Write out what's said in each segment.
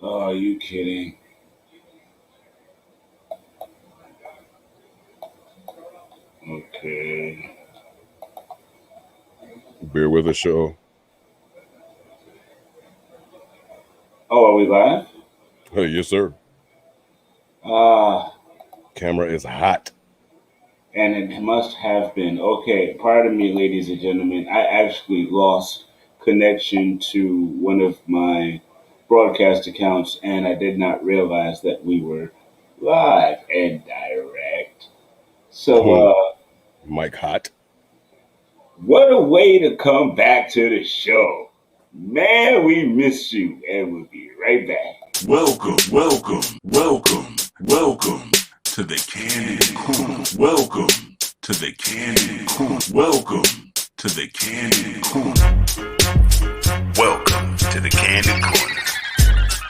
Oh, are you kidding? Okay. Beer with a show. Oh, are we live? Hey, yes, sir. Ah, Camera is hot. and it must have been. Okay, pardon me, ladies and gentlemen. I actually lost connection to one of my broadcast accounts, and I did not realize that we were live and direct. So, Mike hot. what a way to come back to the show. Man, we miss you, and we'll be right back. Welcome to the Candid Corner. Welcome to the Candid Corner. Welcome to the Candid Corner. Welcome to the Candid Corner.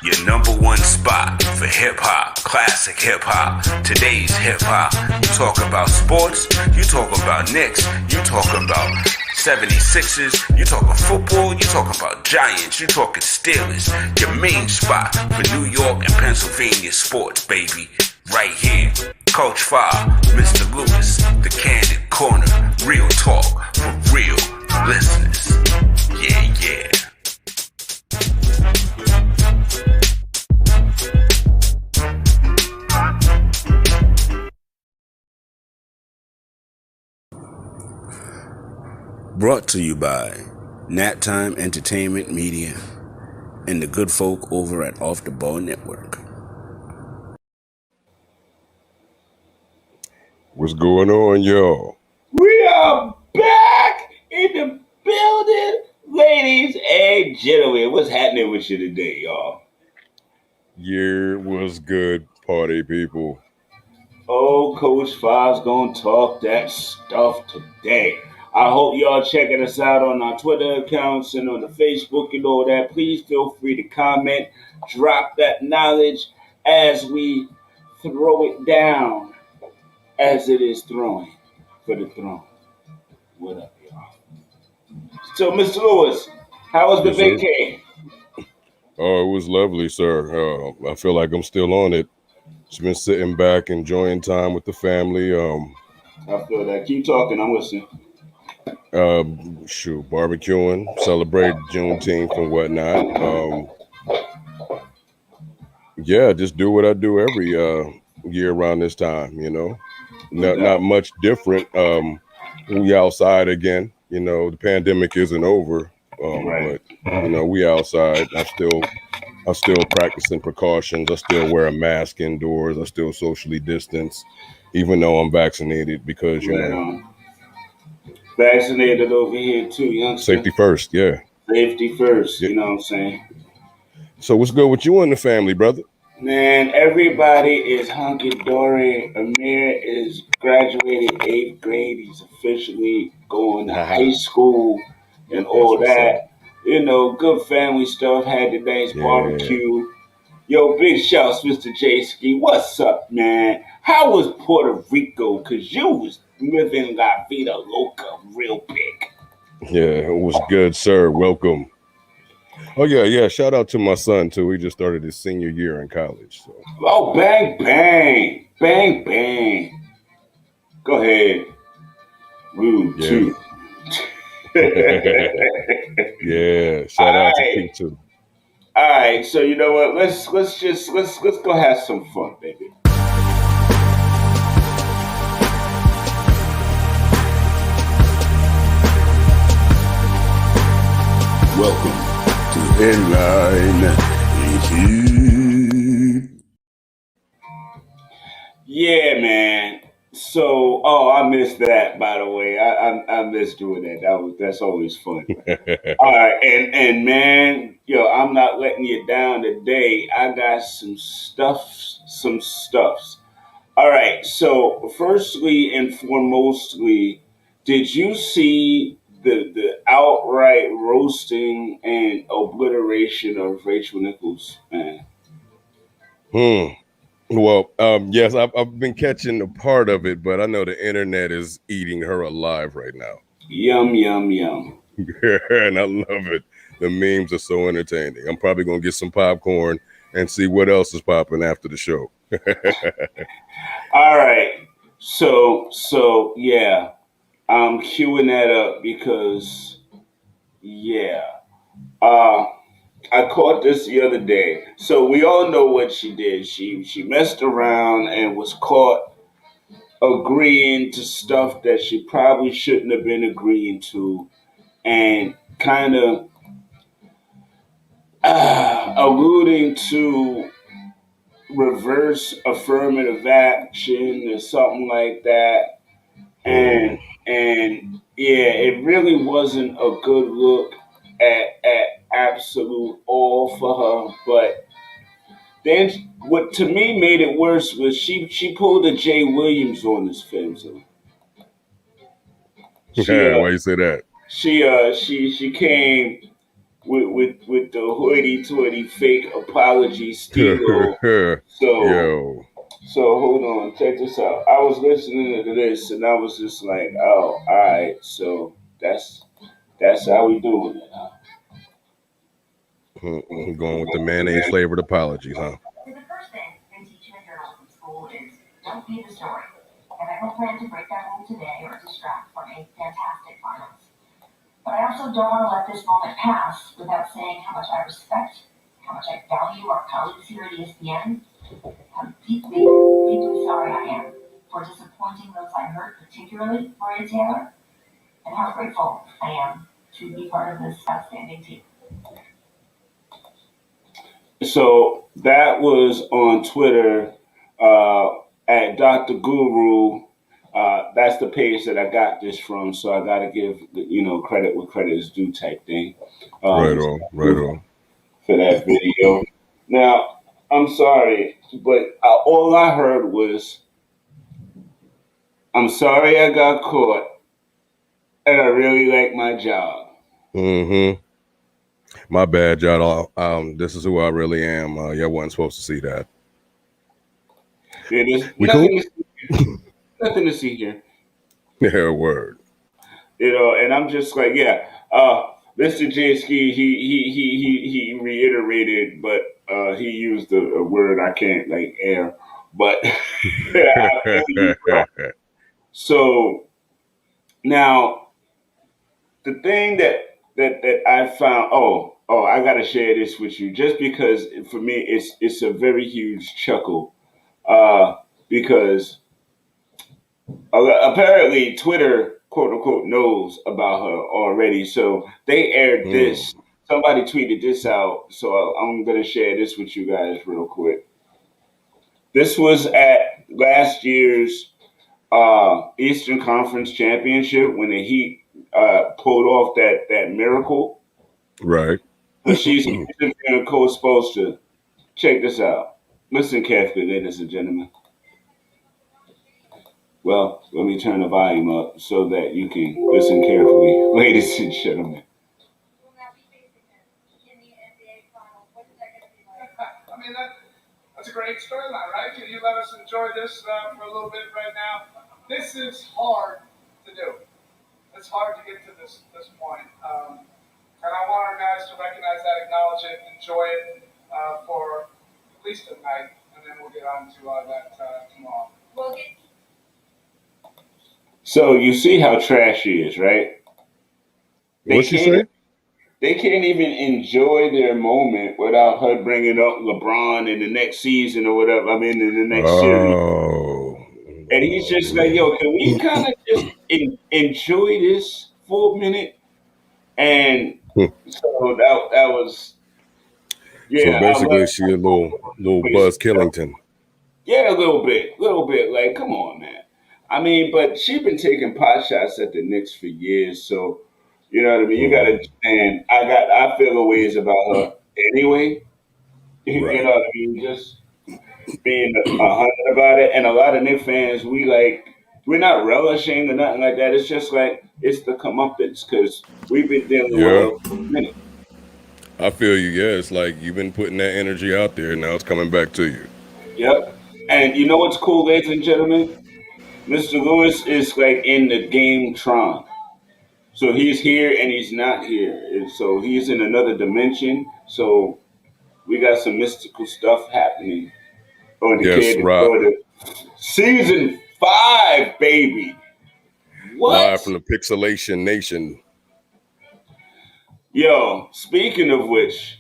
Your number one spot for hip hop, classic hip hop, today's hip hop. You talk about sports, you talk about Knicks, you talk about 76ers, you talking football, you talking about Giants, you talking Steelers. Your main spot for New York and Pennsylvania sports, baby. Right here. Coach Fah, Mr. Lewis, the Candid Corner. Real talk for real listeners. Yeah. Brought to you by Nat Time Entertainment Media and the good folk over at Off the Ball Network. What's going on, y'all? We are back in the building, ladies and gentlemen. What's happening with you today, y'all? Year was good, party people. Oh, Coach Five's gonna talk that stuff today. I hope y'all checking us out on our Twitter accounts and on the Facebook and all that. Please feel free to comment, drop that knowledge as we throw it down as it is throwing for the throne. What up, y'all? So, Mr. Lewis, how was the Yes, sir. vacay? Oh, it was lovely, sir. I feel like I'm still on it. Just been sitting back, enjoying time with the family. I feel that. Keep talking. I'm listening. Barbecuing, celebrate Juneteenth and whatnot. Yeah, just do what I do every year around this time. No Not doubt. much different. We outside again. The pandemic isn't over, Right. but we outside. I still practicing precautions. I still wear a mask indoors. I still socially distance, even though I'm vaccinated because Right on. Vaccinated over here too, youngster. safety first. Yeah. Safety first. Yeah. You know what I'm saying? So what's good with you and the family, brother? Man, everybody is hunky dory. Amir is graduated 8th grade. He's officially going to high school and That's all what's up. that. Good family stuff. Had the nice Yeah. barbecue. Yo, big shouts, Mr. J Ski. What's up, man? How was Puerto Rico? Cause you was living La Vida Loca real big. Yeah, it was good, sir. Welcome. Oh yeah. Shout out to my son too. He just started his senior year in college. So Oh, bang, bang. Bang, bang. Go ahead. Rude, yeah. too. Yeah. Shout All out to right. P too. All right. So you know what? Let's go have some fun, baby. Welcome to Headline Issue. Yeah, man. So, I missed that. By the way, I missed doing that. That's always fun. All right, and man, yo, I'm not letting you down today. I got some stuffs. All right. So, firstly and foremostly, did you see the outright roasting and obliteration of Rachel Nichols? Man, Hmm. Well, yes, I've been catching a part of it, but I know the internet is eating her alive right now. yum yum yum. And I love it. The memes are so entertaining. I'm probably gonna get some popcorn and see what else is popping after the show. All right. So yeah, I'm queuing that up because yeah. Uh I caught this the other day. So we all know what she did. She messed around and was caught agreeing to stuff that she probably shouldn't have been agreeing to, and kind of alluding to reverse affirmative action or something like that. Hmm. And yeah, it really wasn't a good look at absolute all for her. But then what to me made it worse was she pulled a Jay Williams on this film. So she Why you say that? she came with the hoity toity fake apology stilo. So Yo. so hold on, check this out. I was listening to this and I was just like, oh, all right, so that's how we doing it. Huh? Going with the mayonnaise flavored apologies, huh? So the first thing they teach you in journalism school is don't be the story. And I don't plan to break that rule today or distract from a fantastic finals. But I also don't want to let this moment pass without saying how much I respect, how much I value our colleagues here at ESPN, how deeply, deeply sorry I am for disappointing those I hurt, particularly Maria Taylor, and how grateful I am to be part of this outstanding team. So that was on Twitter at Dr. Guru. That's the page that I got this from. So I got to give credit where credit is due type thing. Right Um, on, right on. for that video. Now I'm sorry, but all I heard was I'm sorry I got caught, and I really like my job. Hmm. My bad, y'all. This is who I really am. Y'all wasn't supposed to see that. There's We cool? nothing to see here. Yeah, word. And I'm just like, yeah, Mr. Jansky, he reiterated, but he used a word I can't like air, but I feel you, bro. So now the thing that I found, I gotta share this with you, just because for me it's a very huge chuckle, uh, because apparently Twitter quote unquote knows about her already. So they aired Mm, this. Somebody tweeted this out. So I'm gonna share this with you guys real quick. This was at last year's Eastern Conference Championship when the Heat pulled off that miracle. right. But she's interviewing Coach Spoelstra. Check this out. Listen carefully, ladies and gentlemen. Well, let me turn the volume up so that you can listen carefully, ladies and gentlemen. I mean, that's a great storyline, right? Can you let us enjoy this for a little bit right now? This is hard to do. It's hard to get to this point. And I want our guys to recognize that, acknowledge it, enjoy it for at least a night, and then we'll get on to that tomorrow. So you see how trash she is, right? They What'd she can't say? they can't even enjoy their moment without her bringing up LeBron in the next season or whatever. I mean, in the next series, Oh, and he's oh just like, "Yo, man. can we kind of just enjoy this for a minute?" And so that was, So yeah, I love basically, she a little Buzz Killington. yeah, a little bit. Like, come on, man. I mean, but she's been taking pot shots at the Knicks for years, so you know what I mean. You got to Mm, understand. I feel a ways about her anyway. You right. know what I mean? Just being 100 about it, and a lot of Knicks fans, we're not relishing or nothing like that. It's just like it's the comeuppance because we've been dealing with Yeah, her for a minute. I feel you. Yeah, it's like you've been putting that energy out there. Now it's coming back to you. Yep. And you know what's cool, ladies and gentlemen? Mr. Lewis is like in the game Tron. So he's here and he's not here. And so he's in another dimension. So We got some mystical stuff happening on the Yes, Candid right. Corner. Season 5, baby. What? Live from the Pixelation Nation. Yo, speaking of which,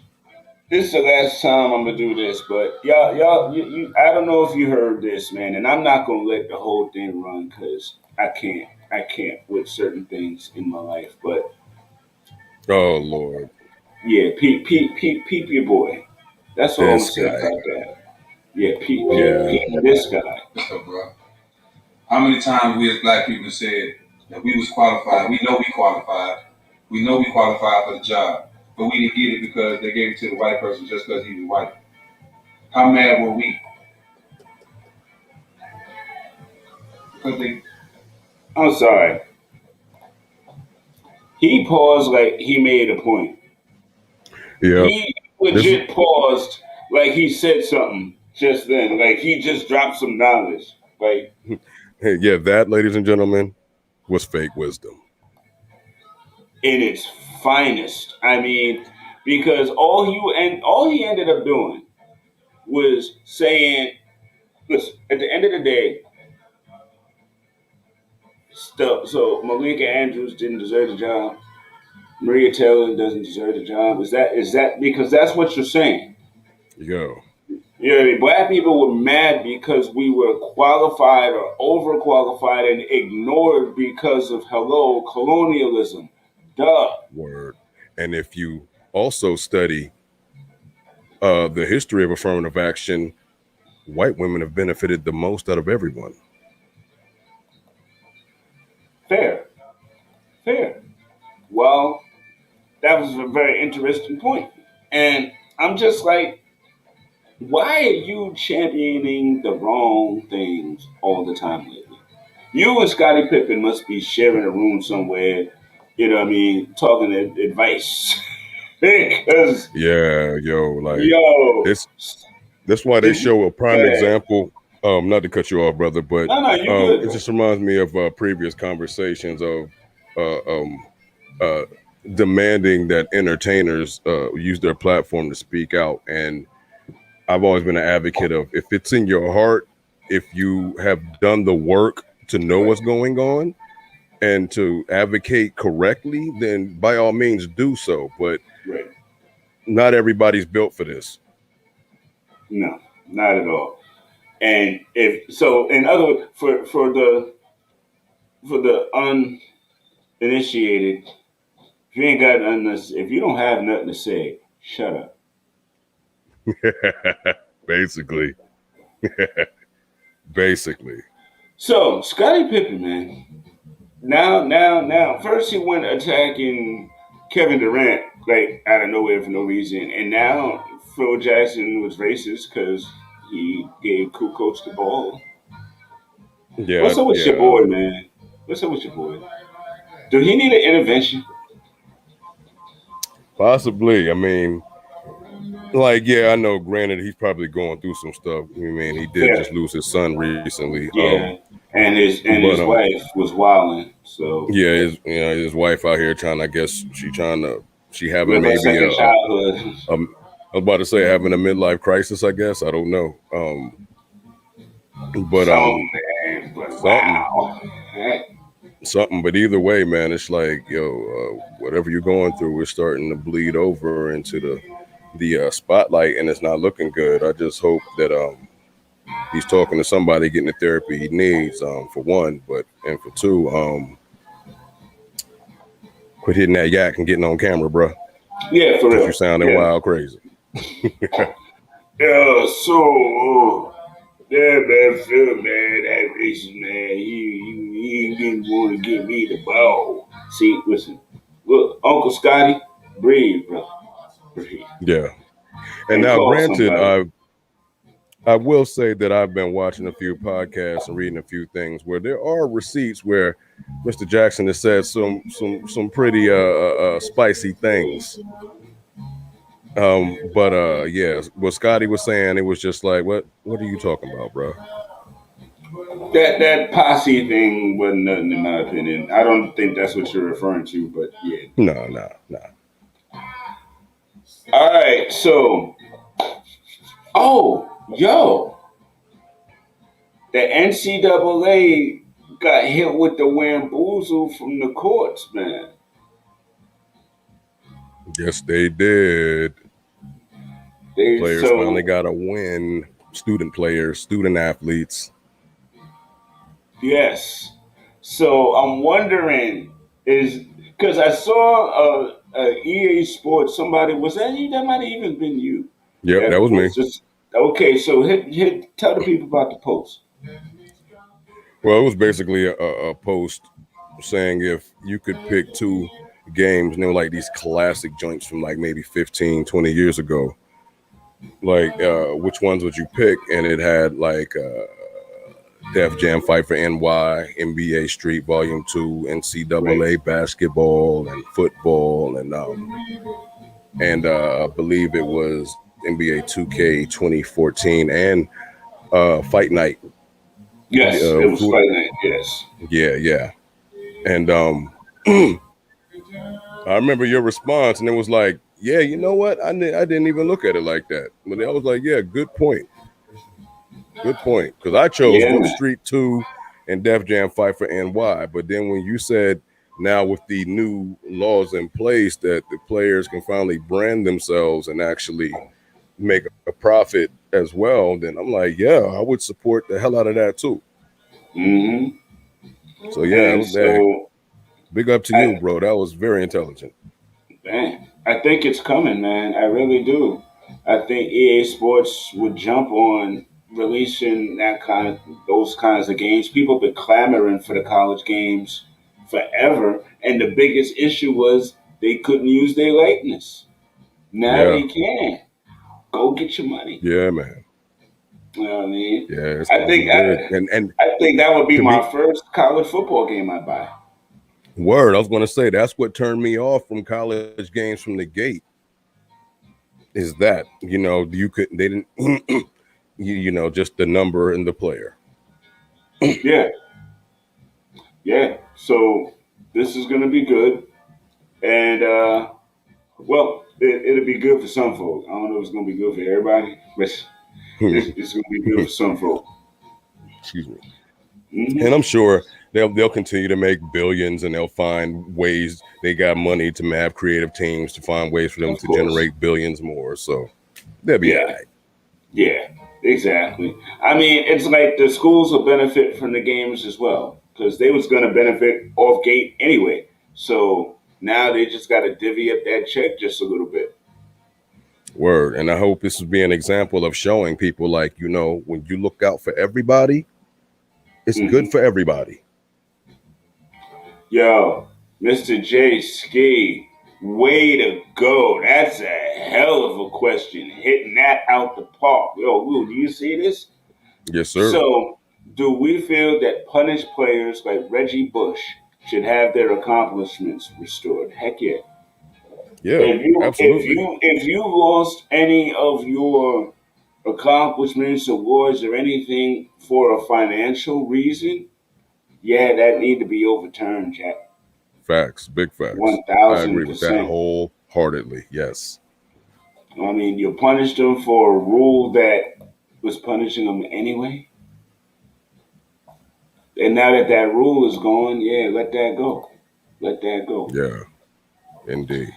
this is the last time I'm gonna do this, but I don't know if you heard this, man, and I'm not gonna let the whole thing run because I can't with certain things in my life. But Oh Lord, yeah, peep your boy. That's all I'm gonna this say guy. about that. Yeah, Yeah, peep this guy. So, bro, how many times we as black people said that we was qualified? We know we qualified. We know we qualified for the job, but we didn't get it because they gave it to the white person just because he was white. How mad were we? Because they I'm sorry. He paused like he made a point. yeah. He This is legit paused like he said something just then. Like he just dropped some knowledge. Like yeah. That, ladies and gentlemen, was fake wisdom. in its finest. I mean, because all he ended up doing was saying, listen, at the end of the day, so Malika Andrews didn't deserve the job. Maria Taylor doesn't deserve the job. Is that because that's what you're saying? Yo, You know what I mean? Black people were mad because we were qualified or overqualified and ignored because of hello colonialism. Duh. word. And if you also study the history of affirmative action, white women have benefited the most out of everyone. Fair. Fair. Well, that was a very interesting point. And I'm just like, why are you championing the wrong things all the time lately? You and Scottie Pippen must be sharing a room somewhere, you know what I mean, talking advice. Because, Yeah, yo, like yo, it's that's why they if you, show a go prime ahead. example. Not to cut you off, brother, but No, you good, it bro. just reminds me of previous conversations of uh, um, uh, demanding that entertainers use their platform to speak out. And I've always been an advocate of, if it's in your heart, if you have done the work to know Right, what's going on and to advocate correctly, then by all means do so. But right. not everybody's built for this. No, not at all. And if so, in other words, for the uninitiated, if you ain't got nothing, if you don't have nothing to say, shut up. Basically, basically. So Scottie Pippen, man. Now. First he went attacking Kevin Durant like out of nowhere for no reason, and now Phil Jackson was racist because he gave Cool Coach the ball. Yeah, What's up with your yeah. boy, man? What's up with your boy? Do he need an intervention? Possibly. I mean, like, yeah, I know. Granted, he's probably going through some stuff. I mean, he did just Fair. lose his son recently. Yeah. And But his wife was wilding. So yeah, his wife out here trying. I guess she having live a maybe second childhood. a I was about to say having a midlife crisis. I guess I don't know. But Some man, but something, wow. something. But either way, man, it's like, yo, whatever you're going through is starting to bleed over into the spotlight, and it's not looking good. I just hope that he's talking to somebody, getting the therapy he needs, for one, and for two, quit hitting that yak and getting on camera, bro, Yeah, for because you real. sounding Yeah. wild crazy. Yeah, so yeah, man, Phil, man, that racist man, he didn't want to give me the ball. See, listen, look, Uncle Scotty, breathe, bro, breathe, Yeah. And and now, call granted, somebody. I will say that I've been watching a few podcasts and reading a few things where there are receipts where Mr. Jackson has said some pretty spicy things. But yeah, what Scotty was saying, it was just like, what are you talking about, bro? That posse thing wasn't nothing in my opinion. I don't think that's what you're referring to, but yeah. No. All right, so Oh, yo, the NCAA got hit with the wamboozle from the courts, man. Yes, they did. They Players finally so got a win. Student players, student athletes. yes. So I'm wondering is because I saw a EA Sports. Somebody was that you? That might have even been you. Yep, that That was me. posted. Okay, so hit tell the people about the post. Well, it was basically a post saying if you could pick two games, and they were like these classic joints from like maybe 15, 20 years ago, like which ones would you pick? And it had like Def Jam Fight for NY, NBA Street Volume 2, Right. NCAA basketball and football, and I believe it was NBA 2K 2014 and Fight Night. Yes, it was Friday night. Yes. Yeah. And I remember your response, and it was like, yeah, you know what? I didn't even look at it like that. But I was like, yeah, good point. Good point. Because I chose Yeah, Wolf man. Street 2 and Def Jam Fight for NY. But then when you said now with the new laws in place that the players can finally brand themselves and actually make a profit as well, then I'm like, yeah, I would support the hell out of that too. Hmm. So yeah, And hey, so big up to you, I, bro. That was very intelligent. man, I think it's coming, man. I really do. I think EA Sports would jump on releasing those kinds of games. People have been clamoring for the college games forever, and the biggest issue was they couldn't use their likeness. Now Yeah, they can. Go get your money. yeah, man. You know what I mean? Yeah, it's I gonna be think good. I, And I think that would be to be my first college football game I buy. word, I was gonna say that's what turned me off from college games from the gate. Is that you could they didn't just the number and the player. Yeah, yeah. So this is gonna be good, and well, it'll be good for some folks. I don't know if it's gonna be good for everybody, but it's gonna be good for some folks. Excuse me. And I'm Hmm. sure they'll continue to make billions, and they'll find ways. They got money to have creative teams to find ways for them Of to course. generate billions more. So they'll be all Yeah, right. yeah, exactly. I mean, it's like the schools will benefit from the games as well because they was gonna benefit off gate anyway. So now they just got to divvy up that check just a little bit. Word. And I hope this will be an example of showing people like, when you look out for everybody, it's good Hmm. for everybody. Yo, Mr. J Ski, way to go. That's a hell of a question. Hitting that out the park. Yo, Will, do you see this? Yes, sir. So, do we feel that punished players like Reggie Bush should have their accomplishments restored? Heck yeah. Yeah, absolutely. If you lost any of your accomplishments, awards, or anything for a financial reason, yeah, that need to be overturned, Jack. Facts, big facts. One I thousand agree with that percent. wholeheartedly. Yes. I mean, you punished them for a rule that was punishing them anyway, and now that that rule is gone, yeah, let that go. Let that go. Yeah, indeed.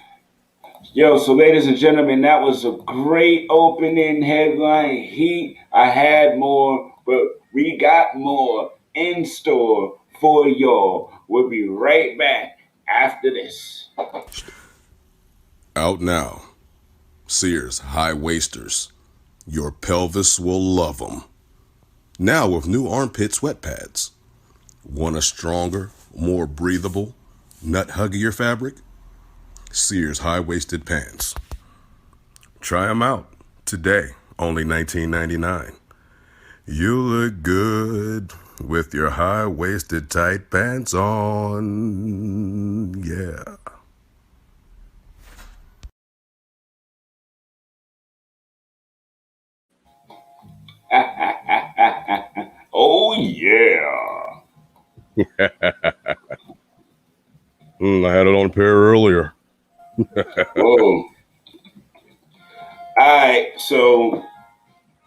Yo, so ladies and gentlemen, that was a great opening headline. I had more, but we got more in store for y'all. We'll be right back after this. Out now. Sears High Waisters. Your pelvis will love them. Now with new armpit sweat pads. Want a stronger, more breathable, nut huggier fabric? Sears high-waisted pants. Try them out today, only $19.99. You look good with your high-waisted tight pants on. Yeah. Oh yeah. I had it on a pair earlier. Whoa. All right, so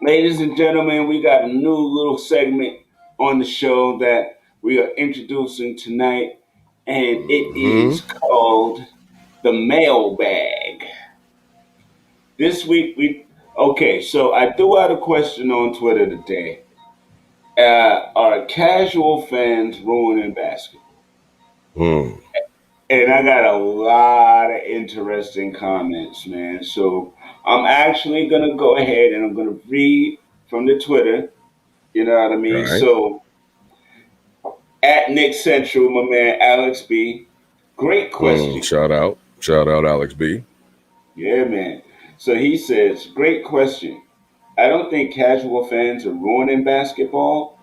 Ladies and gentlemen, we got a new little segment on the show that we are introducing tonight, and it Hmm. is called the mailbag. This week okay, so I threw out a question on Twitter today. Are casual fans ruining basketball? Mm. And I got a lot of interesting comments, man. So I'm actually gonna go ahead and I'm gonna read from the Twitter. You know what I All mean? right. So at Nick Central, my man Alex B. Great Mm. question. Shout out, Alex B. Yeah, man. So he says, great question. I don't think casual fans are ruining basketball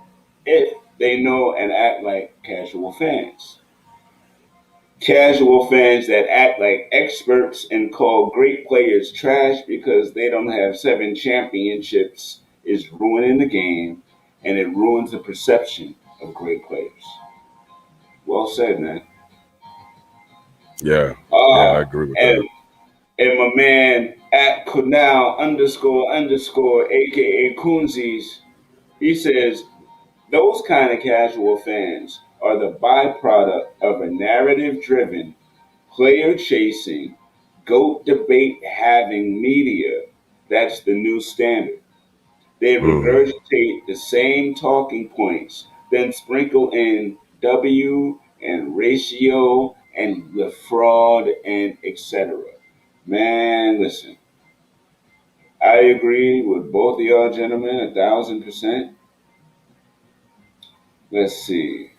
if they know and act like casual fans. Casual fans that act like experts and call great players trash because they don't have 7 championships is ruining the game and it ruins the perception of great players. Well said, man. Yeah. Yeah, I Ah, agree with and that. and my man at Kunal underscore aka Coonsies, he says those kind of casual fans are the byproduct of a narrative driven, player chasing, GOAT debate having media. That's the new standard. They Mm. regurgitate the same talking points, then sprinkle in W and ratio and the fraud and etc. Man, listen, I agree with both of y'all gentlemen 1,000%. Let's see.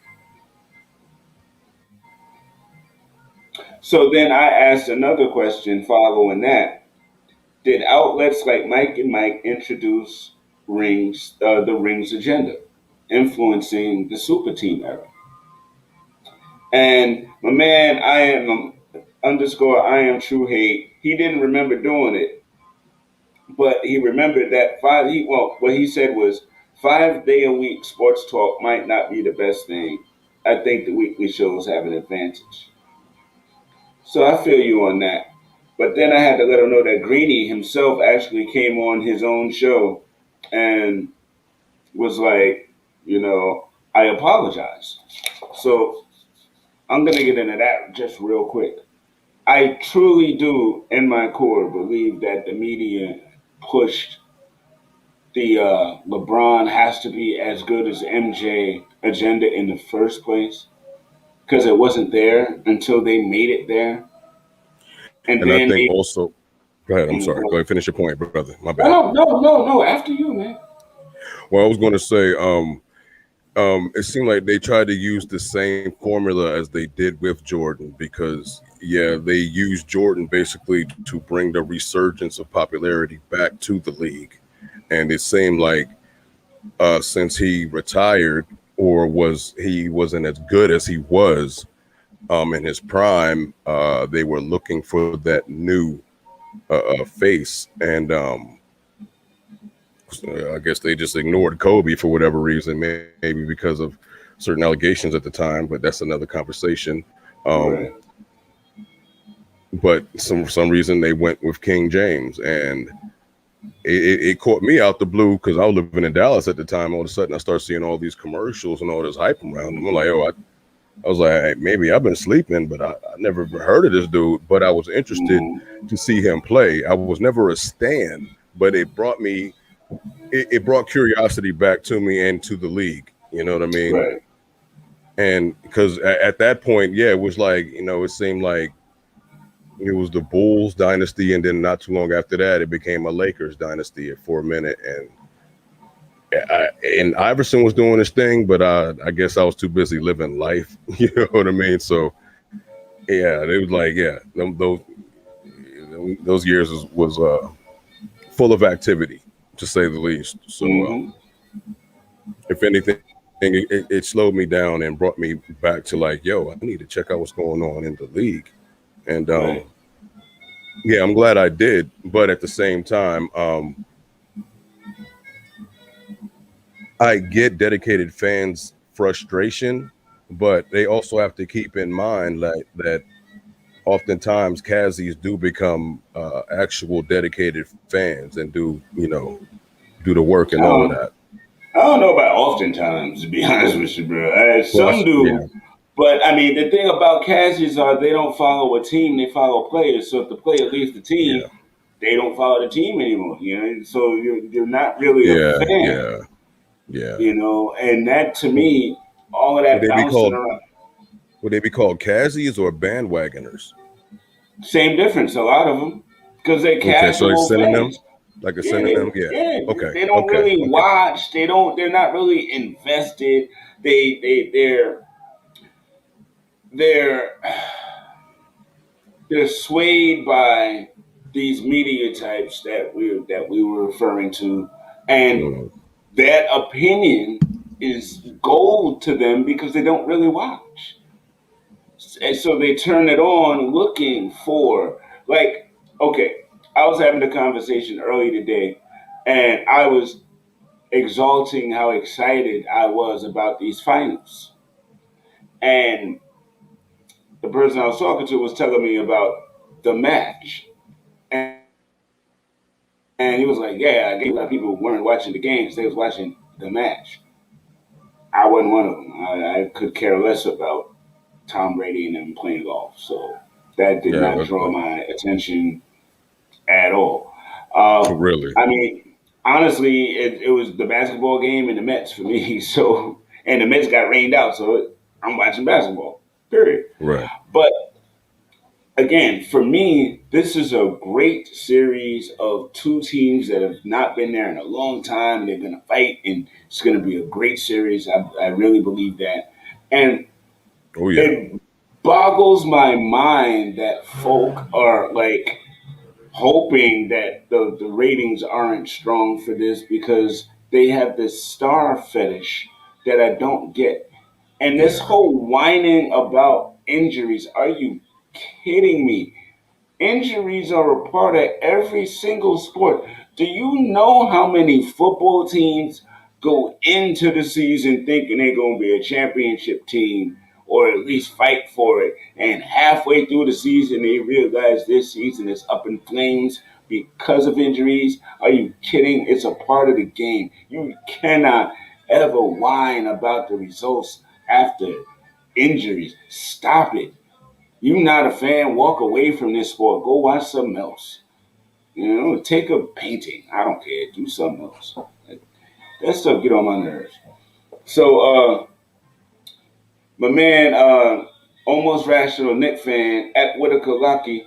So then I asked another question following that. Did outlets like Mike and Mike introduce the rings agenda, influencing the super team era? And my man, I am underscore I am true hate. He didn't remember doing it, but he remembered that what he said was 5 day a week sports talk might not be the best thing. I think the weekly shows have an advantage. So I feel you on that. But then I had to let him know that Greeny himself actually came on his own show and was like, I apologize. So I'm gonna get into that just real quick. I truly do, in my core, believe that the media pushed the LeBron has to be as good as MJ agenda in the first place because it wasn't there until they made it there, and And I then think they. also, go ahead. I'm Mm, sorry. Go go ahead. Finish your point, brother. My bad. No, no, no, no, no. After you, man. Well, I was going to say, it seemed like they tried to use the same formula as they did with Jordan because, yeah, they used Jordan basically to bring the resurgence of popularity back to the league. And it seemed like since he retired or he wasn't as good as he was in his prime, they were looking for that new face. And I guess they just ignored Kobe for whatever reason, maybe because of certain allegations at the time, but that's another conversation. Um, Right. but for some reason they went with King James, and it caught me out the blue because I was living in Dallas at the time. All of a sudden, I start seeing all these commercials and all this hype around them. I'm like, oh, I was like, hey, maybe I've been sleeping, but I never heard of this dude. But I was interested Mm-hmm. to see him play. I was never a stan, but it brought curiosity back to me and to the league. You know what I mean? Right. And because at that point, yeah, it was like, it seemed like it was the Bulls dynasty, and then not too long after that, it became a Lakers dynasty for a minute. And Iverson was doing his thing, but I guess I was too busy living life. You know what I mean? So yeah, it was like, yeah, those years was full of activity, to say the least. So Mm-hmm. if anything, it slowed me down and brought me back to like, yo, I need to check out what's going on in the league. And Right. yeah, I'm glad I did. But at the same time, I get dedicated fans' frustration, but they also have to keep in mind that oftentimes Kazis do become actual dedicated fans and do, do the work and all of Um, that. I don't know about oftentimes, to be honest with you, bro. Some Plus, yeah, do, but I mean, the thing about Cassius are they don't follow a team; they follow players. So if the player leaves the yeah, team, they don't follow the team anymore. You know, so you're not really a yeah, fan. yeah, yeah. You know, and that to Well, me, all of would that they be bouncing called? around, Would they be called Cassies or bandwagoners? same difference. A lot of them because they're Okay, so a casual synonym, fans. like a Yeah, synonym. Yeah. yeah, Okay. they don't Okay. really Okay. watch. They don't. They're not really invested. They're they're swayed by these media types that we were referring to, and Mm, that opinion is gold to them because they don't really watch, and so they turn it on looking for like okay. I was having a conversation early today, and I was exalting how excited I was about these finals, and the person I was talking to was telling me about the match. And he was like, "Yeah, I guess a lot of people weren't watching the games; they was watching the match." I wasn't one of them. I could care less about Tom Brady and them playing golf, so that did yeah. not draw Okay. my attention at all. Uh, Really. I mean, honestly, it was the basketball game and the Mets for me. So, and the Mets got rained out, so I'm watching basketball. Period. Right. But again, for me, this is a great series of two teams that have not been there in a long time. They're going to fight, and it's going to be a great series. I really believe that. And Oh yeah. it boggles my mind that folk are like hoping that the ratings aren't strong for this because they have this star fetish that I don't get. And this Yeah. whole whining about injuries, are you kidding me? Injuries are a part of every single sport. Do you know how many football teams go into the season thinking they're going to be a championship team or at least fight for it? And halfway through the season, they realize this season is up in flames because of injuries? Are you kidding? It's a part of the game. You cannot ever whine about the results after injuries. Stop it. You not a fan, walk away from this sport. Go watch something else. You know, take a painting. I don't care. Do something else. That stuff get on my nerves. So, my man, almost rational Nick fan at Whitaker Lucky,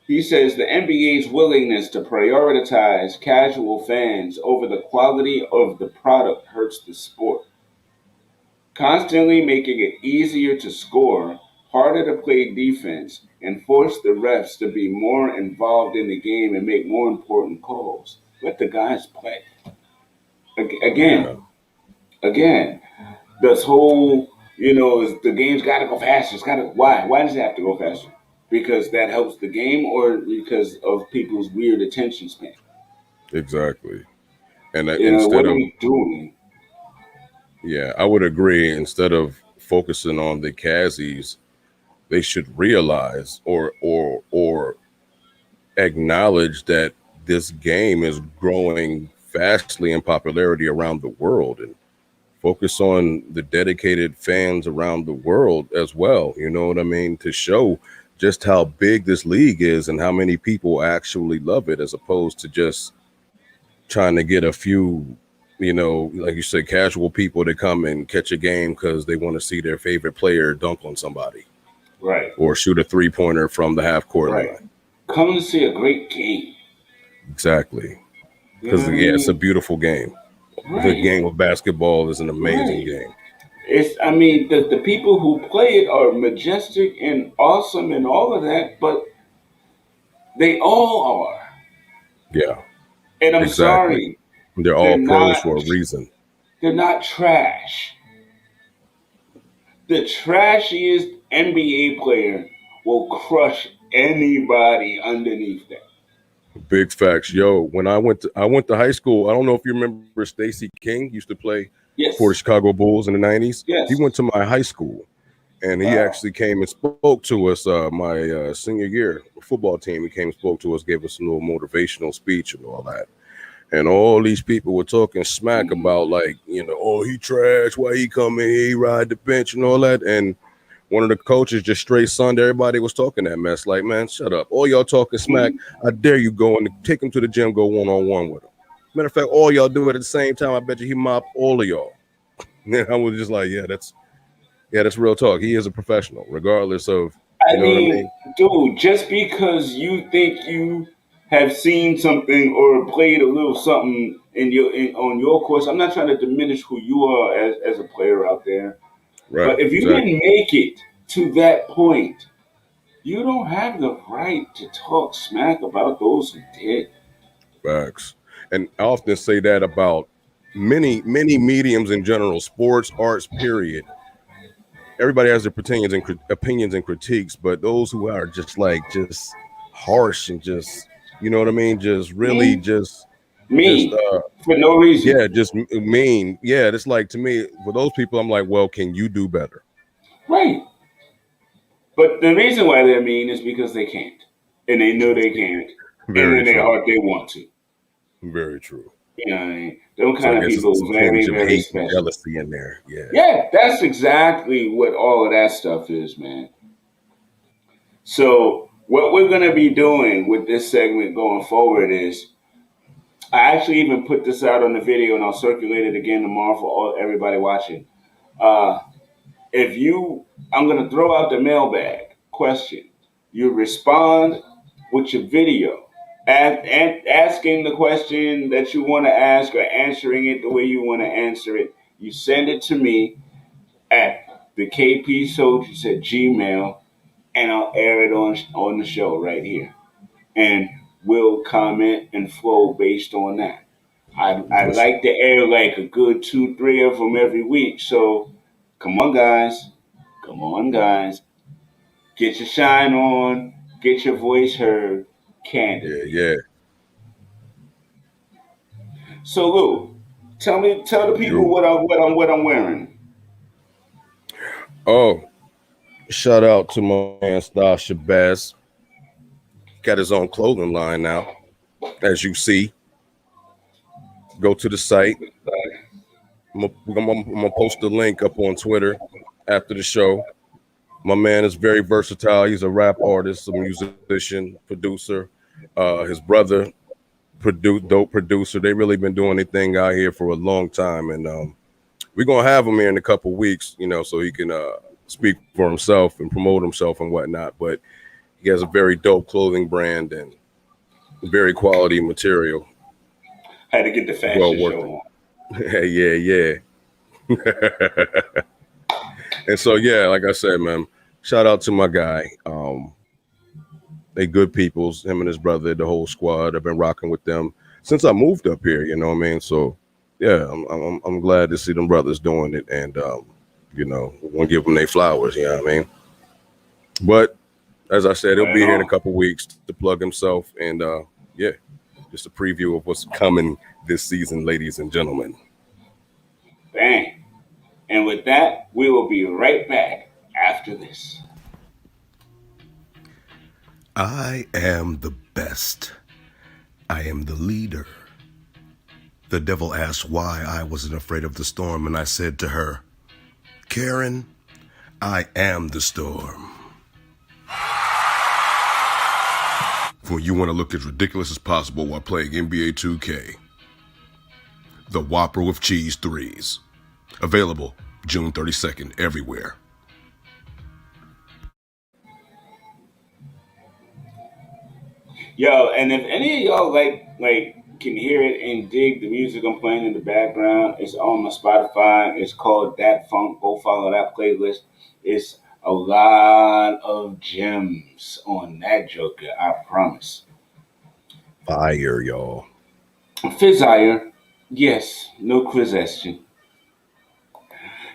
he says the NBA's willingness to prioritize casual fans over the quality of the product hurts the sport. Constantly making it easier to score, harder to play defense, and force the refs to be more involved in the game and make more important calls. Let the guys play. Yeah. Again, again, this whole, the game's got to go faster. It's got to. Why? Why does it have to go faster? Because that helps the game, or because of people's weird attention span. Exactly. And What instead are of, we doing? yeah, I would agree. Instead of focusing on the Cassies, they should realize or acknowledge that this game is growing fastly in popularity around the world, and focus on the dedicated fans around the world as well. You know what I mean? To show just how big this league is and how many people actually love it, as opposed to just trying to get a few, like you said, casual people to come and catch a game because they want to see their favorite player dunk on somebody Right, or shoot a 3-pointer from the half court right. line. Come to see a great game. Exactly. You know Because what I yeah, it's a mean? beautiful game. The Right, game of basketball is an amazing right. game. I mean, the people who play it are majestic and awesome and all of that, but they all are. Yeah, And I'm exactly. sorry, They're they're all pros not for a reason. they're not trash. The trashiest NBA player will crush anybody underneath that. Big facts. Yo, when I went to high school, I don't know if you remember Stacey King used to play for the Yes, Chicago Bulls in the 90s. He yes. went to my high school and he Wow. actually came and spoke to us my senior year football team. He came and spoke to us, gave us a little motivational speech and all that. and all these people were talking smack about, like, oh, he trash, why he come in here, he ride the bench and all that. And one of the coaches just straight sunned everybody was talking that mess. Like, man, shut up. All y'all talking smack. I dare you go and take him to the gym, go one-on-one with him. Matter of fact, all y'all do it at the same time. I bet you he mop all of y'all. And I was just like, that's real talk. He is a professional, regardless of, I you know what I mean, mean? dude, just because you think you have seen something or played a little something on your course, I'm not trying to diminish who you are as a player out there. Right, But if you exactly. didn't make it to that point, you don't have the right to talk smack about those who did. Facts. And I often say that about many mediums in general, sports, arts, period. Everybody has their opinions and critiques, but those who are just harsh and just, you know what I mean, just really Me, just me, for no reason. yeah, just mean. Yeah, it's like, to me, for those people, I'm like, well, can you do better? Right. But the reason why they're mean is because they can't. And they know they can't. And Very in their true. heart, they want to. Very true. You know what I mean? Those So I kind of guess people it's are a very, tinge of very hate and special. jealousy in there. Yeah. Yeah, that's exactly what all of that stuff is, man. So, what we're going to be doing with this segment going forward is I actually even put this out on the video and I'll circulate it again tomorrow for everybody watching. Uh, if you, I'm going to throw out the mailbag question. You respond with your video, asking the question that you want to ask or answering it the way you want to answer it. You send it to me at the KP Soldiers at Gmail, and I'll air it on the show right here, and we'll comment and flow based on that. I That's like to air like a good two, three of them every week. So come on, guys. Come on, guys. Get your shine on. Get your voice heard yeah, candidly. yeah. So Lou, tell the people You. what I'm wearing. Oh, shout out to my man Stasha Bass. Got his own clothing line now. As you see, go to the site. I'm gonna post the link up on Twitter after the show. My man is very versatile. He's a rap artist, a musician, producer. His brother, dope producer. They really been doing their thing out here for a long time, and we're gonna have him here in a couple weeks, so he can speak for himself and promote himself and whatnot. But he has a very dope clothing brand and very quality material. Had to get the Well fashion worth show it. on. Yeah, yeah. And so, yeah, like I said, man, shout out to my guy. They good peoples, him and his brother, the whole squad. I've been rocking with them since I moved up here. You know what I mean? So, yeah, I'm glad to see them brothers doing it, and want to give them their flowers. You know what I mean? But as I said, he'll Right be here in a on. couple weeks to plug himself, and yeah, just a preview of what's coming this season, ladies and gentlemen. Bang. And with that, we will be right back after this. I am the best. I am the leader. The devil asked why I wasn't afraid of the storm, and I said to her, Karen, I am the storm. For you want to look as ridiculous as possible while playing NBA 2K. The Whopper with Cheese 3s. Available June 32nd everywhere. Yo, and if any of y'all like can hear it and dig the music I'm playing in the background, it's on my Spotify. It's called Dat Funk. Go follow that playlist. It's a lot of gems on that joker, I promise. Fire, y'all. Fizire, yes, no question.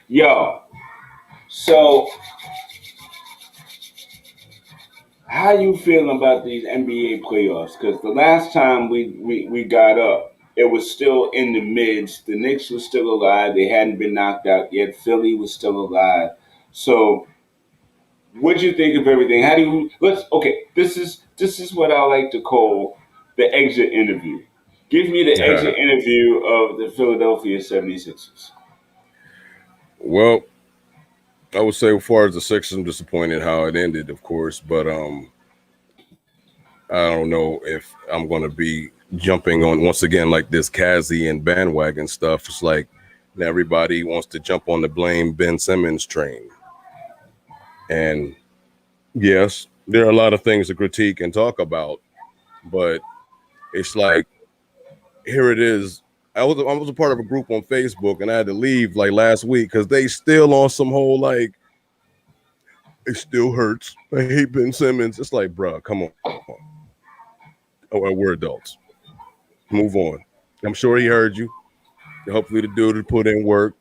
Yo, so how you feeling about these NBA playoffs? Because the last time we got up, it was still in the mids. The Knicks was still alive. They hadn't been knocked out yet. Philly was still alive. So, what'd you think of everything? How do you let's okay? This is what I like to call the exit interview. Give me the exit interview of the Philadelphia 76ers. Well, I would say, as far as the Sixers, I'm disappointed how it ended, of course, but I don't know if I'm going to be jumping on once again like this Kazi and bandwagon stuff. It's like everybody wants to jump on the blame Ben Simmons train, and yes, there are a lot of things to critique and talk about, but it's like here it is. I was a part of a group on Facebook, and I had to leave like last week because they still on some whole like it still hurts. I hate Ben Simmons. It's like, bruh, come on. Oh, we're adults. Move on. I'm sure he heard you. Hopefully, the dude would put in work,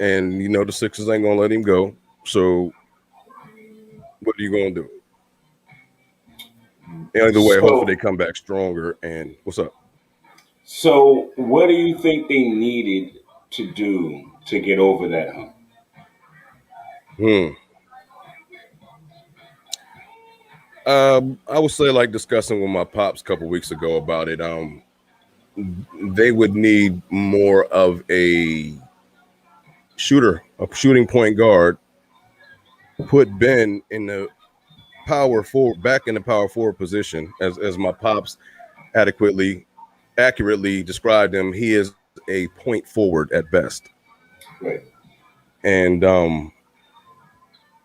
and the Sixers ain't gonna let him go. So, what are you gonna do? Either way, hopefully they So, come back stronger. And what's up? so what do you think they needed to do to get over that hump? Hmm. I would say like discussing with my pops a couple weeks ago about it. They would need more of a shooting point guard. Put Ben in the power forward, back in the power forward position, as my pops accurately described him. He is a point forward at best, Right. and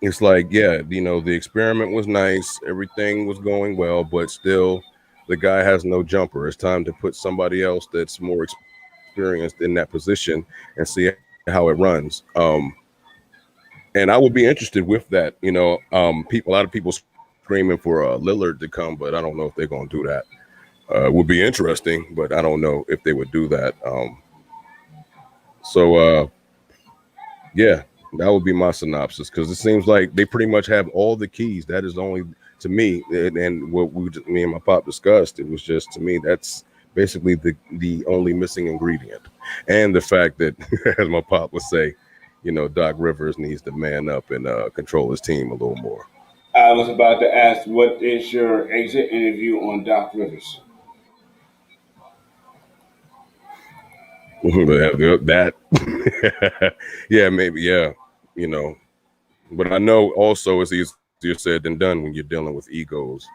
it's like, yeah, the experiment was nice, everything was going well, but still, the guy has no jumper. It's time to put somebody else that's more experienced in that position and see how it runs. And I would be interested with that. A lot of people screaming for Lillard to come, but I don't know if they're going to do that. It would be interesting, but I don't know if they would do that. So yeah, that would be my synopsis because it seems like they pretty much have all the keys. That is only to me, and what me and my pop discussed. It was just to me that's basically the only missing ingredient, and the fact that, as my pop would say, Doc Rivers needs to man up and control his team a little more. I was about to ask, what is your exit interview on Doc Rivers? That, yeah, maybe, yeah, you know. But I know also it's easier said than done when you're dealing with egos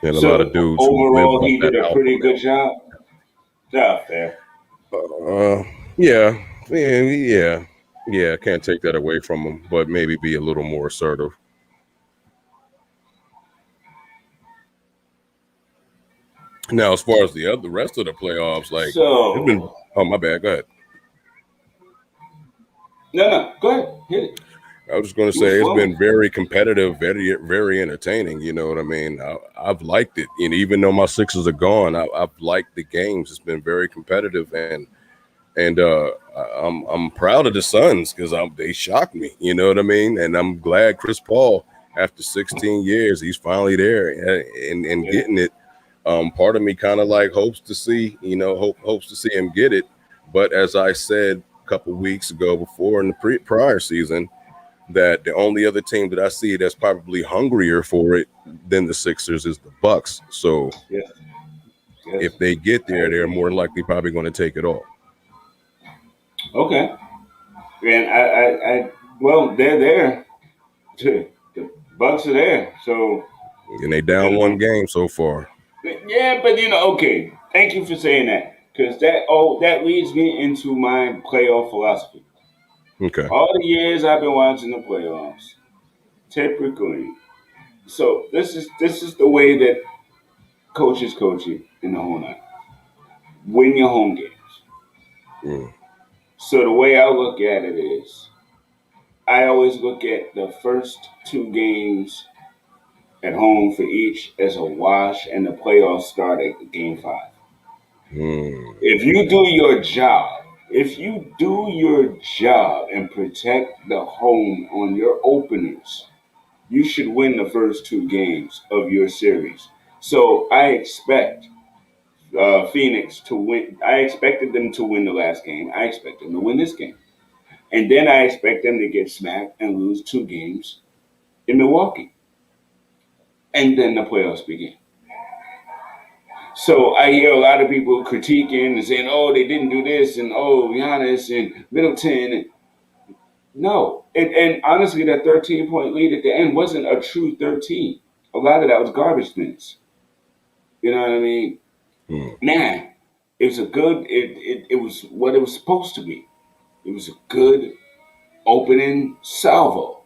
and a lot of So dudes who live overall, off he that did a alpha pretty good male. job. Yeah, fair. Yeah, yeah. Can't take that away from him, but maybe be a little more assertive. Now, as far as the rest of the playoffs, like it's been. So Oh, my bad. Go ahead. no, no, go ahead, hit it. I was just going to You was say it's flowing. been very competitive, very entertaining. You know what I mean? I've liked it, even though my Sixers are gone, I've liked the games. It's been very competitive, and I'm proud of the Suns because they shocked me. You know what I mean? And I'm glad Chris Paul, after 16 years, he's finally there and Yeah. getting it. Part of me kind of like hopes to see, hopes to see him get it. But as I said a couple weeks ago, before in the prior season, that the only other team that I see that's probably hungrier for it than the Sixers is the Bucks. So Yes. Yes. if they get I there, they're agree. more than likely probably going to take it all. Okay. And well, they're there. The Bucks are there. So And they you down one know, game so far. yeah, but okay. Thank you for saying that because that leads me into my playoff philosophy. Okay. All the years I've been watching the playoffs, typically. So this is the way that coaches coach you in the whole night. Win your home games. Mm. So the way I look at it is, I always look at the first two games at home for each as a wash, and the playoffs start at game five. Mm. If you do your job, if you do your job and protect the home on your openers, you should win the first two games of your series. So I expect Phoenix to win. I expected them to win the last game. I expect them to win this game. And then I expect them to get smacked and lose two games in Milwaukee. And then the playoffs begin. So I hear a lot of people critiquing and saying, "Oh, they didn't do this," and "Oh, Giannis and Middleton." No, and honestly, that 13-point lead at the end wasn't a true 13. A lot of that was garbage minutes. You know what I mean? Hmm. Man, it was a good. It was what it was supposed to be. It was a good opening salvo.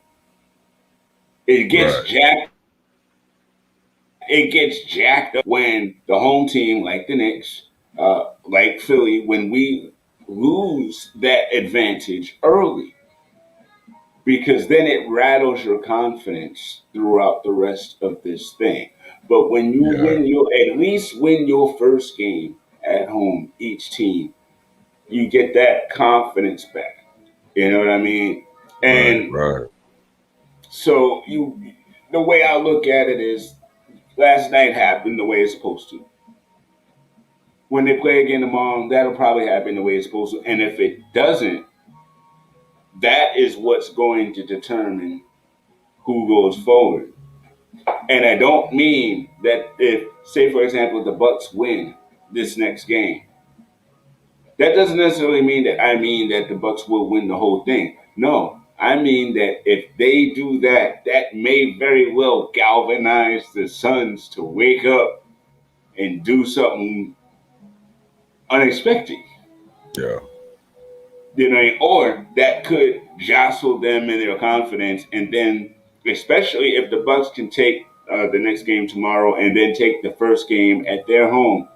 It gets Right. jacked. It gets jacked up when the home team, like the Knicks, like Philly, when we lose that advantage early, because then it rattles your confidence throughout the rest of this thing. But when you Yeah. win your, at least win your first game at home, each team, you get that confidence back. You know what I mean? Right. And Right. so the way I look at it is, last night happened the way it's supposed to. When they play again tomorrow, that'll probably happen the way it's supposed to. And if it doesn't, that is what's going to determine who goes forward. And I don't mean that if, say, for example, the Bucks win this next game, that doesn't necessarily mean that I mean that the Bucks will win the whole thing. No, I mean that if they do that, that may very well galvanize the Suns to wake up and do something unexpected. Yeah. You know, or that could jostle them in their confidence, and then especially if the Bucks can take the next game tomorrow and then take the first game at their home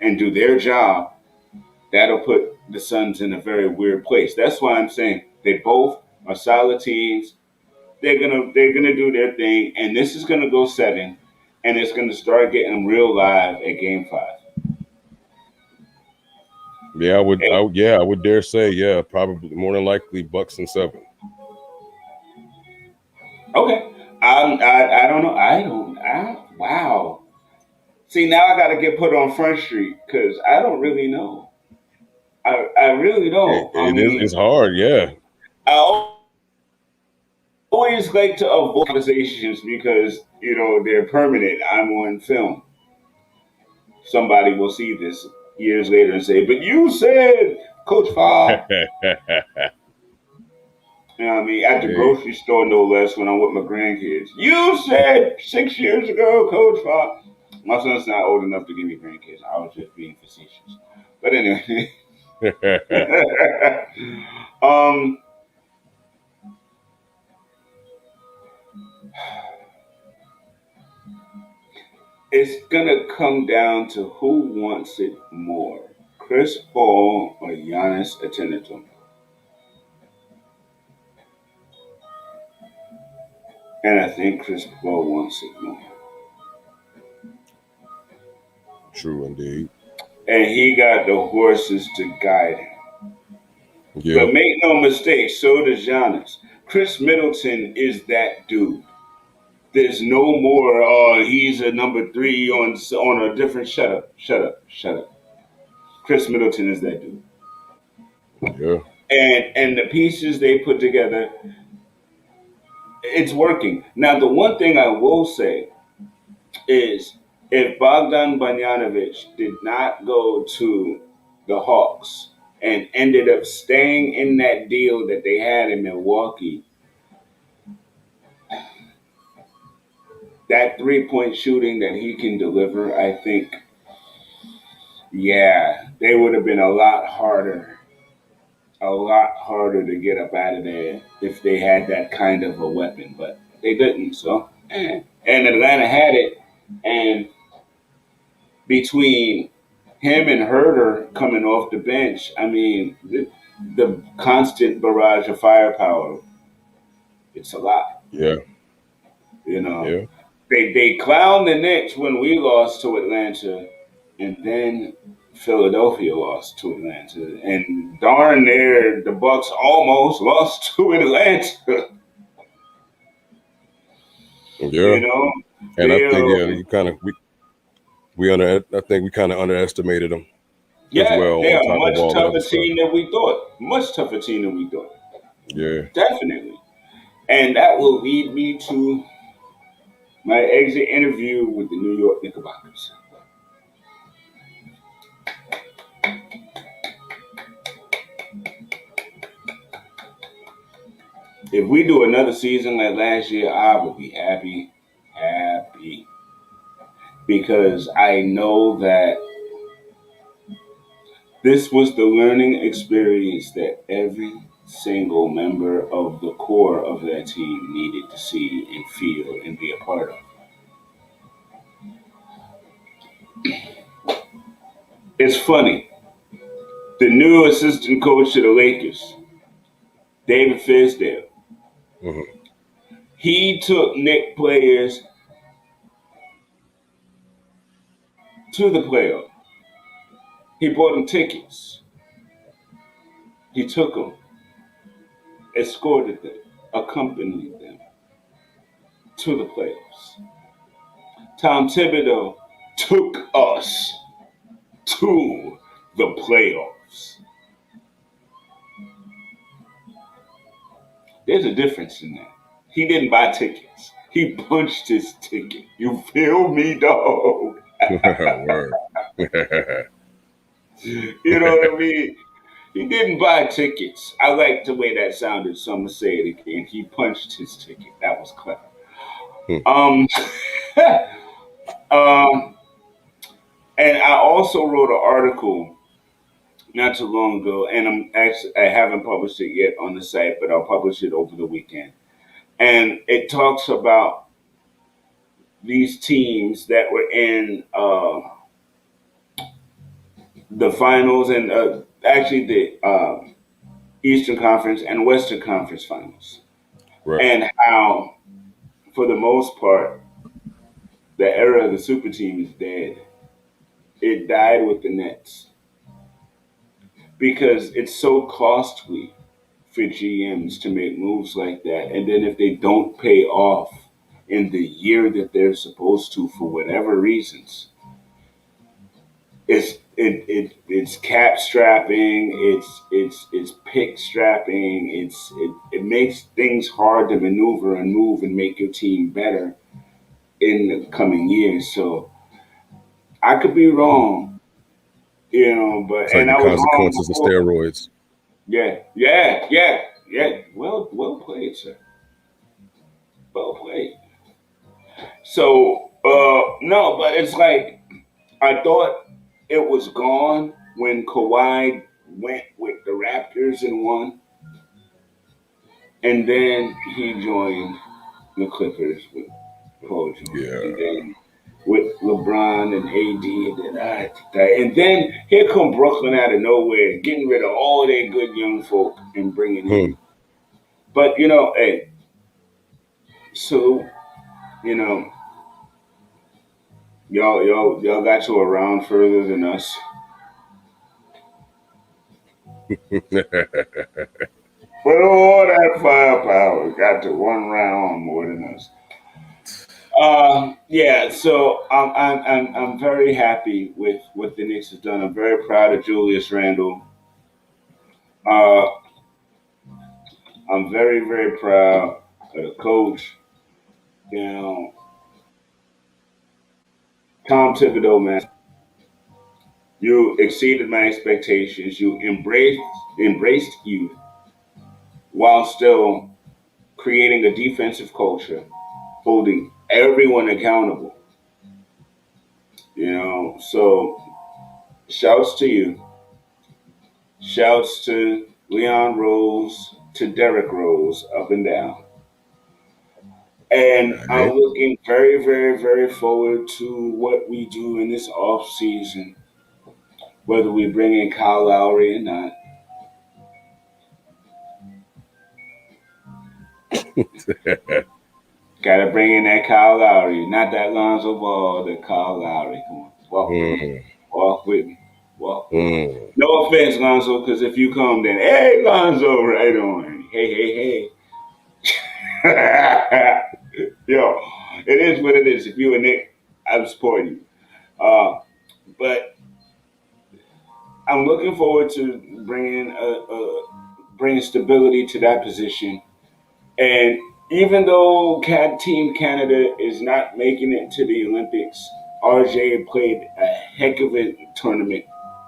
and do their job, that'll put the Suns in a very weird place. That's why I'm saying they both are solid teams. They're gonna do their thing, and this is gonna go seven, and it's gonna start getting real live at Game 5. Yeah. I would. And, Yeah. I would dare say. Yeah. Probably more than likely Bucks and 7. okay, I don't know. Wow. See, now I got to get put on Front Street because I don't really know. I really don't. I It is. It's mean, hard. Yeah. I always like to avoid conversations because they're permanent. I'm on film. Somebody will see this years later and say, "But you said, Coach Fah." You know what I mean? At the Hey. grocery store, no less, when I'm with my grandkids. You said 6 years ago, Coach Fah. My son's not old enough to give me grandkids. I was just being facetious. But anyway. um, it's gonna come down to who wants it more, Chris Paul or Giannis Antetokounmpo, and I think Chris Paul wants it more, True indeed. and he got the horses to guide him. But Yep. make no mistake, so does Giannis. Chris Middleton is that dude. There's no more. Oh, he's a number three on a different. Shut up! Shut up! Shut up! Chris Middleton is that dude. Yeah. And the pieces they put together, it's working. Now, the one thing I will say is, if Bogdan Bogdanovic did not go to the Hawks and ended up staying in that deal that they had in Milwaukee, that 3-point shooting that he can deliver, I think, yeah, they would have been a lot harder to get up out of there if they had that kind of a weapon, but they didn't. So, and Atlanta had it, and between him and Herder coming off the bench, I mean, the constant barrage of firepower, it's a lot. Yeah. You know, Yeah. they clowned the Knicks when we lost to Atlanta, and then Philadelphia lost to Atlanta, and darn near the Bucks almost lost to Atlanta. Yeah. And I They think you kind of we under. I think we kind of underestimated them as yeah, well. On they're a top of much all the other tougher stuff. team than we thought. Much tougher team than we thought. Yeah. Definitely. And that will lead me to my exit interview with the New York Knickerbockers. if we do another season like last year, I will be happy, happy, because I know that this was the learning experience that every single member of the core of that team needed to see and feel and be a part of. It's funny. The new assistant coach to the Lakers, David Fizdale, Hmm. he took Nick players to the playoff. He bought them tickets. He took them, escorted them, accompanied them to the playoffs. Tom Thibodeau took us to the playoffs. There's a difference in that. He didn't buy tickets. He punched his ticket. You feel me, dog? Word. You know what I mean? He didn't buy tickets. I like the way that sounded, so I'm gonna say it again. He punched his ticket. That was clever. Hmm. Um, um, and I also wrote an article not too long ago, and I haven't published it yet on the site, but I'll publish it over the weekend. And it talks about these teams that were in the finals and actually the Eastern Conference and Western Conference finals, Right. and how, for the most part, the era of the super team is dead. It died with the Nets because it's so costly for GMs to make moves like that. And then if they don't pay off in the year that they're supposed to for whatever reasons, it's cap strapping, it's pick strapping, it makes things hard to maneuver and move and make your team better in the coming years. So I could be wrong, but It's like and the I was wrong consequences of before. steroids. Yeah, yeah, yeah, yeah. Well played, sir. Well played. So, no, but it's like I thought it was gone when Kawhi went with the Raptors and won, and then he joined the Clippers with Paul George, and Yeah. then with LeBron and AD, and then and then here come Brooklyn out of nowhere, getting rid of all their good young folk and bringing Hmm. in. But hey, so you know, y'all got you around further than us. But all that firepower got to one round more than us. Yeah, so I'm very happy with what the Knicks has done. I'm very proud of Julius Randle. Uh, I'm very very proud of the coach. You know, Tom Thibodeau, man, you exceeded my expectations. You embraced youth while still creating a defensive culture, holding everyone accountable. So shouts to you. Shouts to Leon Rose, to Derrick Rose, up and down. And I'm Hey. looking very, very, very forward to what we do in this off season, whether we bring in Kyle Lowry or not. Got to bring in that Kyle Lowry, not that Lonzo Ball, that Kyle Lowry. Come on, walk with me, Hmm. walk with me, walk with me. Hmm. No offense, Lonzo, because if you come, then hey, Lonzo, right on. Hey, hey, hey. Yo, it is what it is. If you a Nick, I'm supporting you. But I'm looking forward to bringing stability to that position. And even though Team Canada is not making it to the Olympics, RJ played a heck of a tournament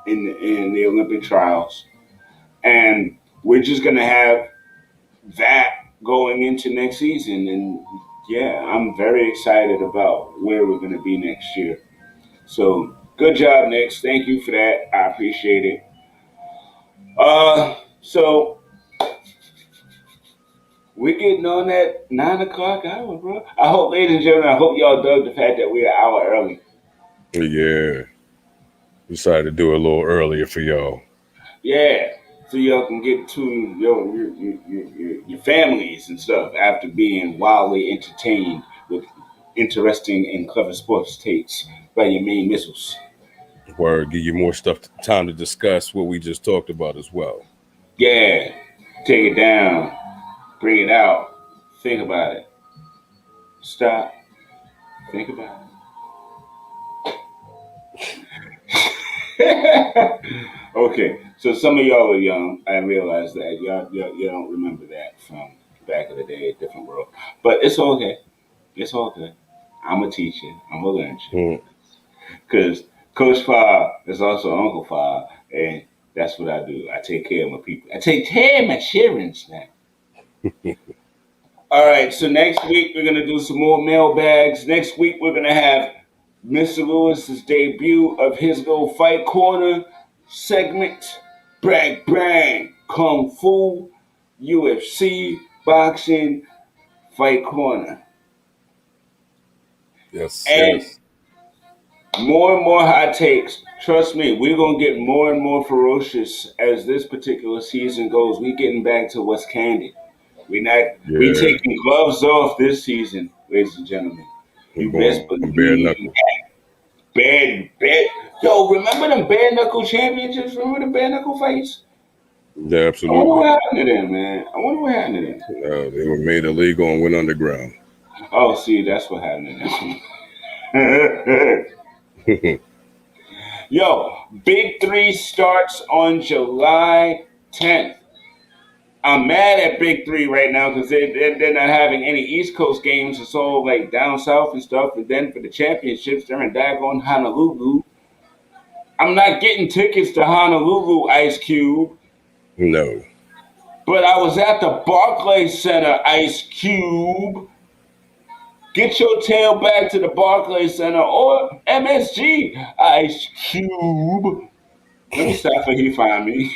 in the Olympic trials, and we're just gonna have that. going into next season. And yeah, I'm very excited about where we're going to be next year. So good job, Knicks. Thank you for that. I appreciate it. So we're getting on that 9 o'clock hour, bro. I hope, ladies and gentlemen, I hope y'all dug the fact that we're an hour early. Yeah. Decided to do it a little earlier for y'all. Yeah, so y'all can get to your families and stuff after being wildly entertained with interesting and clever sports takes by your main missiles. Where give you more stuff, time to discuss what we just talked about as well. Yeah, take it down, bring it out, think about it, stop, think about it. Okay, so some of y'all are young. I realize that y'all don't remember that from back in the day, a different world. But it's okay. It's all good. I'm a teacher. I'm a learner. Mm. Because Coach Fah is also Uncle Fah, and that's what I do. I take care of my people. I take care of my children now. All right, so next week we're gonna do some more mailbags. Next week we're gonna have Mr. Lewis's debut of his little fight corner segment. Brag bang, kung fu, UFC, boxing, fight corner. Yes, And yes. more and more hot takes. Trust me, we're gonna get more and more ferocious as this particular season goes. We getting back to what's candid. We Yeah. taking gloves off this season, ladies and gentlemen. I'm You best going bare believe knuckle. bad. Yo, remember them bare knuckle championships? Remember the bare knuckle fights? Yeah, I wonder absolutely. what happened to them, man. I wonder what happened to them. They were made illegal and went underground. Oh, see, that's what happened to them. Yo, Big Three starts on July 10th. I'm mad at Big Three right now because they're not having any East Coast games. It's all like down south and stuff. And then for the championships, they're in daggone Honolulu. I'm not getting tickets to Honolulu, Ice Cube. No. But I was at the Barclays Center, Ice Cube. Get your tail back to the Barclays Center or MSG, Ice Cube. Let me stop before he find me.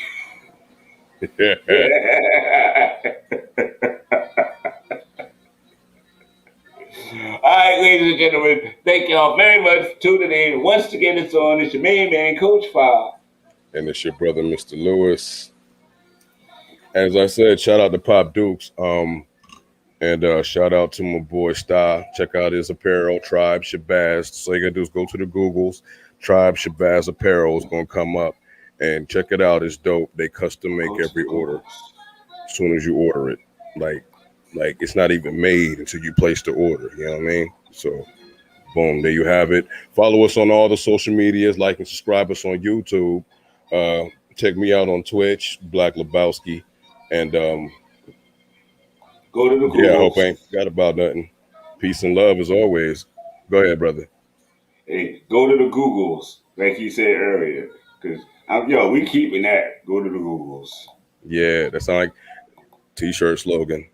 All right, ladies and gentlemen, thank y'all very much for tuning in. Once again, it's on. It's your main man, Coach Fah. And it's your brother, Mr. Lewis. As I said, shout out to Pop Dukes. And shout out to my boy Star. Check out his apparel, Tribe Shabazz. So you gotta do is go to the Googles. Tribe Shabazz apparel is gonna come up, and check it out. It's dope. They custom make every order as soon as you order it. Like it's not even made until you place the order. You know what I mean? So boom, there you have it. Follow us on all the social medias. Like and subscribe us on YouTube. Check me out on Twitch, Black Lebowski, and Go to the yeah, I hope I Googles. ain't forgot about nothing. Peace and love as always. Go ahead, brother. Hey, go to the Googles, like you said earlier. Because, we keeping that. Go to the Googles. Yeah, that sounds like t-shirt slogan.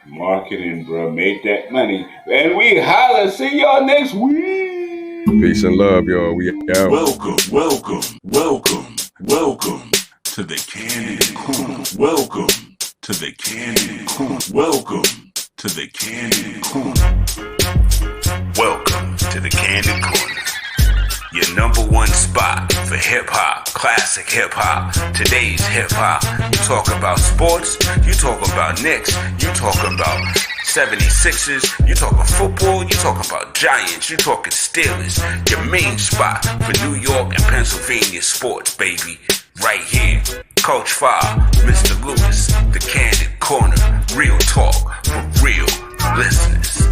Marketing, bro. Make that money. And we holla. See y'all next week. Peace and love, y'all. We out. Welcome to the Candid Corner. Welcome to the Candid Corner. Welcome to the Candid Corner. Welcome to the Candid Corner. Your number one spot for hip hop, classic hip hop, today's hip hop. You talk about sports, you talk about Knicks, you talk about 76ers, you talking football, you talking about Giants, you talking Steelers. Your main spot for New York and Pennsylvania sports, baby. Right here. Coach Fah, Mr. Lewis, the Candid Corner. Real talk for real listeners.